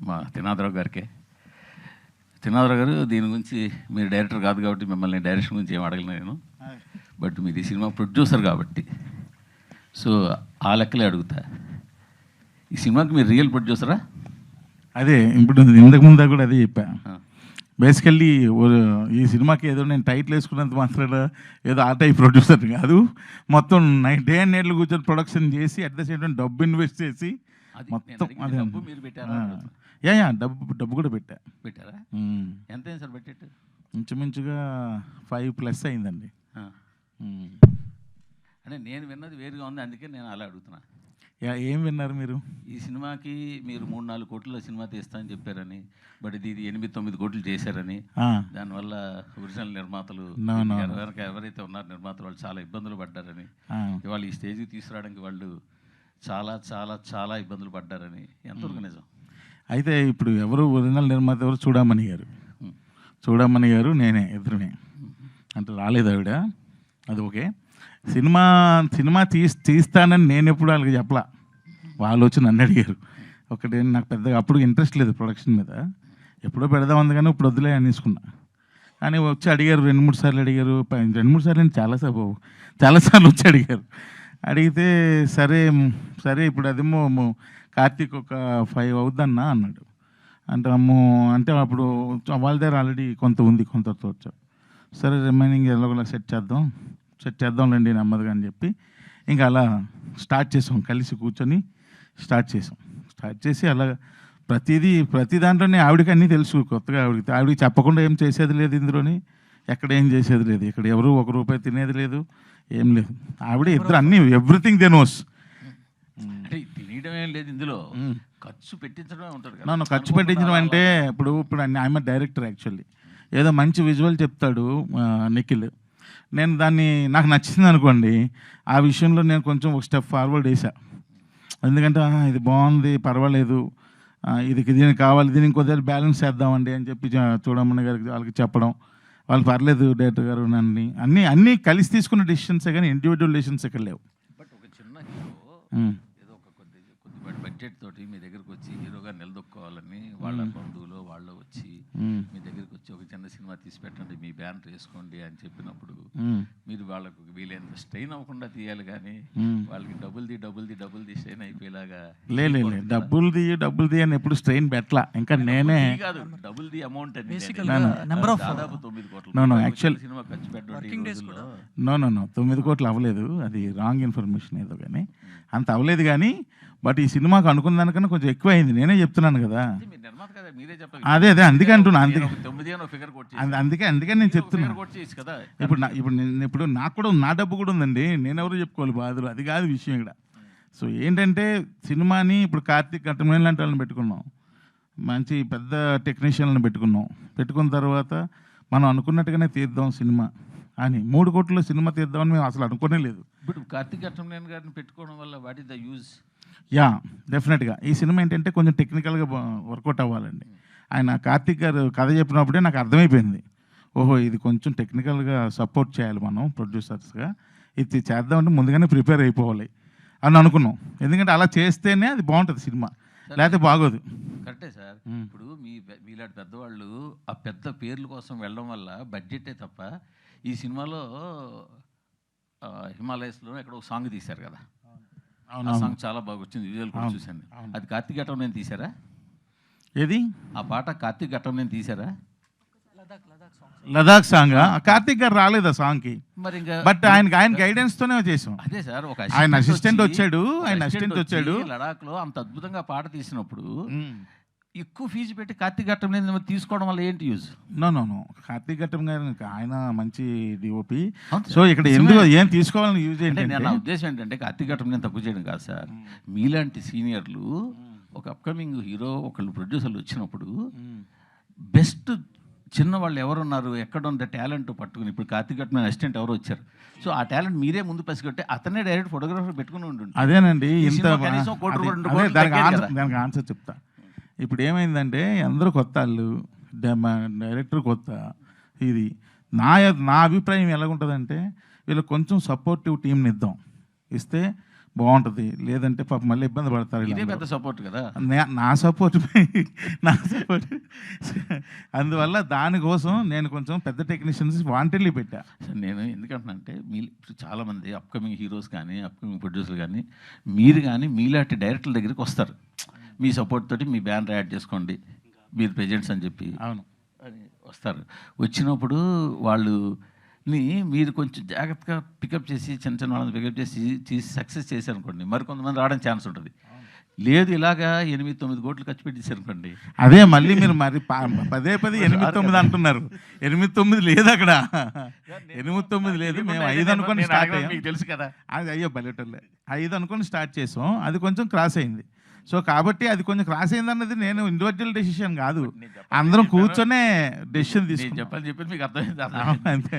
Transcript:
మా త్రినాథరావు గారికే. త్రినాథరావు గారు, దీని గురించి మీరు డైరెక్టర్ కాదు కాబట్టి మిమ్మల్ని డైరెక్షన్ గురించి ఏం అడగలను నేను, బట్ మీరు ఈ సినిమా ప్రొడ్యూసర్ కాబట్టి సో ఆ లెక్కలే అడుగుతా. ఈ సినిమాకి మీరు రియల్ ప్రొడ్యూసరా? అదే ఇప్పుడు ఇంతకుముందు కూడా అదే చెప్పా. బేసికల్లీ ఈ సినిమాకి ఏదో నేను టైటిల్ వేసుకున్నంత మాత్రాన ఏదో ఆ టైప్ ప్రొడ్యూసర్ కాదు. మొత్తం డే అండ్ నైట్లు కూర్చొని ప్రొడక్షన్ చేసి అట్ ద సేమ్ టైం డబ్బు ఇన్వెస్ట్ చేసి మొత్తం అదే మీరు పెట్టారా? డబ్బు కూడా పెట్టారా? ఎంత అయింది సార్ బడ్జెట్? ఇంచుమించుగా 5+ అయిందండి. అంటే నేను విన్నది వేరుగా ఉంది, అందుకే నేను అలా అడుగుతున్నా. ఏం విన్నారు మీరు? ఈ సినిమాకి మీరు 3-4 కోట్ల సినిమా తీస్తానని చెప్పారని, బట్ ఇది 8-9 కోట్లు చేశారని, దానివల్ల ఒరిజినల్ నిర్మాతలు ఎవరైతే ఉన్నారో నిర్మాతలు వాళ్ళు చాలా ఇబ్బందులు పడ్డారని, ఇవాళ ఈ స్టేజ్కి తీసుకురావడానికి వాళ్ళు చాలా చాలా చాలా ఇబ్బందులు పడ్డారని, ఎంతవరకు నిజం? అయితే ఇప్పుడు ఎవరు ఒరిజినల్ నిర్మాత ఎవరు? చూడమని గారు నేనే, ఇద్దరునే. అంటే రాలేదు ఆవిడ, అది ఓకే. సినిమా తీస్తానని నేను ఎప్పుడు వాళ్ళకి చెప్పలా, వాళ్ళు వచ్చి నన్ను అడిగారు. ఒకటి నాకు పెద్దగా అప్పుడు ఇంట్రెస్ట్ లేదు ప్రొడక్షన్ మీద, ఎప్పుడో పెడదామంది కానీ ఇప్పుడు వద్దులే అనేసుకున్నా. కానీ వచ్చి అడిగారు 2-3 సార్లు అడిగారు. 2-3 సార్లు నేను చాలాసార్లు వచ్చి అడిగారు. అడిగితే సరే ఇప్పుడు అదేమో కార్తీక్ ఒక 5 అవుద్దన్నా అన్నాడు. అంటే అప్పుడు వాళ్ళ దగ్గర ఆల్రెడీ కొంత ఉంది, కొంతతో వచ్చాం. సరే రిమైనింగ్ ఎలాగోలా సెట్ చేద్దాంలేండి నెమ్మదిగా అని చెప్పి ఇంకా అలా స్టార్ట్ చేసాం. కలిసి కూర్చొని స్టార్ట్ చేసి అలా ప్రతి దాంట్లోనే ఆవిడకి అన్నీ తెలుసు. కొత్తగా ఆవిడకి చెప్పకుండా ఏం చేసేది లేదు, ఇందులోని ఎక్కడ ఏం చేసేది లేదు, ఇక్కడ ఎవరు 1 రూపాయి తినేది లేదు, ఏం లేదు. ఆవిడ ఇద్దరు అన్నీ ఎవ్రీథింగ్ దే నోస్. తినేయడం ఏం లేదు ఇందులో, ఖర్చు పెట్టించడమే ఉంటుంది. ఖర్చు పెట్టించడం అంటే ఇప్పుడు ఐఎమ్ డైరెక్టర్ యాక్చువల్లీ. ఏదో మంచి విజువల్ చెప్తాడు నిఖిల్, నేను నాకు నచ్చింది అనుకోండి, ఆ విషయంలో నేను కొంచెం ఒక స్టెప్ ఫార్వర్డ్ వేసా. ఎందుకంటే ఇది బాగుంది, పర్వాలేదు, దీనికి కావాలి, దీనికి కొద్దిగా బ్యాలెన్స్ చేద్దామండి అని చెప్పి చూడమని గారికి వాళ్ళకి చెప్పడం, వాళ్ళు పర్లేదు డైరెక్టర్ గారు నన్ను అన్నీ కలిసి తీసుకున్న డెసిషన్సే కానీ ఇండివిజువల్ డెసిషన్స్ ఇక్కడ లేవు. బట్ ఒక చిన్న హీరో ఏదో ఒక కొద్ది బడ్జెట్ తోటి మీ దగ్గరకు వచ్చి హీరోగా నిలదొక్కోవాలని వాళ్ళ బంధువులు వాళ్ళు వచ్చి మీ దగ్గరికి వచ్చి ఒక చిన్న సినిమా తీసి పెట్టండి, మీ బ్యానర్ వేసుకోండి అని చెప్పినప్పుడు మీరు వాళ్ళకు వీలైనంత స్ట్రెయిన్ అవ్వకుండా తీయాలి, కానీ వాళ్ళకి డబ్బుల్ది స్ట్రెయిన్ అయిపోయేలాగా లేదు. డబ్బుల్ది అని ఎప్పుడు స్ట్రెయిన్ పెట్టలా. ఇంకా నేనే కాదు, డబ్బుల్ది అమౌంట్ అని దాదాపు 9 కోట్లు యాక్చువల్ సినిమా ఖర్చు పెట్టడం. 9 కోట్లు అవ్వలేదు, అది రాంగ్ ఇన్ఫర్మేషన్ ఏదో, కానీ అంత అవ్వలేదు. కానీ బట్ ఈ సినిమాకు అనుకున్న దానికన్నా కొంచెం ఎక్కువ అయింది, నేనే చెప్తున్నాను కదా. అదే అందుకే అంటున్నా, అందుకే నేను చెప్తున్నా. ఇప్పుడు నాకు కూడా నా డబ్బు కూడా ఉందండి, నేనెవరు చెప్పుకోవాలి బాధలు, అది కాదు విషయం ఇక్కడ. సో ఏంటంటే సినిమాని ఇప్పుడు కార్తీక్ కట్టమని లాంటి వాళ్ళని పెట్టుకున్నాం, మంచి పెద్ద టెక్నీషియన్లను పెట్టుకున్న తర్వాత మనం అనుకున్నట్టుగానే తీద్దాం సినిమా అని 3 కోట్ల సినిమా తీద్దామని మేము అసలు అనుకోనే లేదు. ఇప్పుడు కార్తీక్ కట్టమనేని గారిని పెట్టుకోవడం వల్ల వాట్ ఈస్ ద యూజ్? డెఫినెట్గా ఈ సినిమా ఏంటంటే కొంచెం టెక్నికల్గా వర్కౌట్ అవ్వాలండి. ఆయన కార్తీక్ గారు కథ చెప్పినప్పుడే నాకు అర్థమైపోయింది, ఓహో ఇది కొంచెం టెక్నికల్గా సపోర్ట్ చేయాలి మనం ప్రొడ్యూసర్స్గా, ఇది చేద్దామంటే ముందుగానే ప్రిపేర్ అయిపోవాలి అని అనుకున్నాం. ఎందుకంటే అలా చేస్తేనే అది బాగుంటుంది సినిమా, లేకపోతే బాగోదు. కరెక్టే సార్. ఇప్పుడు మీలాంటి పెద్దవాళ్ళు ఆ పెద్ద పేర్ల కోసం వెళ్ళడం వల్ల బడ్జెటే తప్ప, ఈ సినిమాలో హిమాలయస్లో ఎక్కడ ఒక సాంగ్ తీశారు కదా, ఆ సాంగ్ చాలా బాగా వచ్చింది, విజువల్ కూడా చూశాను. అది కార్తీక్ ఘట్టం నేను తీశారా? ఏది ఆ పాట కార్తీక్ ఘట్టం నేను తీశారా? లదాఖ్ సాంగ్ కార్తీక్ గారు రాలేదు ఆ సాంగ్కి, బట్ ఆయన గైడెన్స్ తోనే చేసాం. అదే సార్, ఒక ఆయన అసిస్టెంట్ వచ్చాడు. లడాక్ లో అంత అద్భుతంగా పాట తీసినప్పుడు ఎక్కువ ఫీజు పెట్టి కార్తీక్ ఘట్టం తీసుకోవడం వల్ల ఏంటి యూజ్? నో కార్తీక్ ఘట్టం గారు ఆయన మంచి డిఓపి, సో ఇక్కడ ఎందుకు ఏం తీసుకోవాలని యూజ్ ఏంటంటే, నా ఉద్దేశం ఏంటంటే కార్తీక్ ఘట్టం నేను తక్కువ చేయడం కాదు సార్. మీలాంటి సీనియర్లు ఒక అప్కమింగ్ హీరో ఒకళ్ళు ప్రొడ్యూసర్లు వచ్చినప్పుడు బెస్ట్ చిన్నవాళ్ళు ఎవరున్నారు, ఎక్కడ ఉన్న టాలెంట్ పట్టుకుని, ఇప్పుడు కార్తీక్ ఘట్టం అసిస్టెంట్ ఎవరు వచ్చారు, సో ఆ టాలెంట్ మీరే ముందు పసిగట్టి అతనే డైరెక్ట్ ఫోటోగ్రాఫర్ పెట్టుకుని ఉంటుంది. అదేనండి, దానికి ఆన్సర్ చెప్తా. ఇప్పుడు ఏమైందంటే అందరూ కొత్త వాళ్ళు, డైరెక్టర్ కొత్త. ఇది నా అభిప్రాయం ఎలాగుంటుందంటే, వీళ్ళకి కొంచెం సపోర్టివ్ టీంని ఇస్తే బాగుంటుంది, లేదంటే పాప మళ్ళీ ఇబ్బంది పడతారు ఇదే వీళ్ళందరూ. పెద్ద సపోర్ట్ కదా. నా సపోర్ట్ నా సపోర్ట్ అందువల్ల దానికోసం నేను కొంచెం పెద్ద టెక్నీషియన్స్ వాంటెడ్లీ పెట్టా. నేను ఎందుకంటున్నానంటే ఇప్పుడు చాలామంది అప్కమింగ్ హీరోస్ కానీ అప్కమింగ్ ప్రొడ్యూసర్ కానీ మీరు కానీ మీలాంటి డైరెక్టర్ల దగ్గరికి వస్తారు, మీ సపోర్ట్ తోటి మీ బ్యానర్ యాడ్ చేసుకోండి మీరు ప్రెజెంట్స్ అని చెప్పి అవును అని వస్తారు. వచ్చినప్పుడు వాళ్ళు మీరు కొంచెం జాగ్రత్తగా పికప్ చేసి చిన్న చిన్న వాళ్ళని పికప్ చేసి సక్సెస్ చేశారనుకోండి, మరి కొంతమంది రావడానికి ఛాన్స్ ఉంటుంది. లేదు ఇలాగా 8-9 కోట్లు ఖర్చు పెట్టేశారనుకోండి, అదే మళ్ళీ మీరు మరి పదే 8-9 అంటున్నారు. 8-9 లేదు అక్కడ, 8-9 లేదు. మేము 5 అనుకొని స్టార్ట్ అయ్యాం, మీకు తెలుసు కదా. అది అయ్యో బయటలే 5 అనుకొని స్టార్ట్ చేసాం, అది కొంచెం క్రాస్ అయింది. సో కాబట్టి అది కొంచెం క్రాస్ అయింది అన్నది నేను ఇండివిజువల్ డెసిషన్ కాదు, అందరం కూర్చొనే డెసిషన్ తీసుకుని చెప్పాలి మీకు అర్థమైంది. అంతే.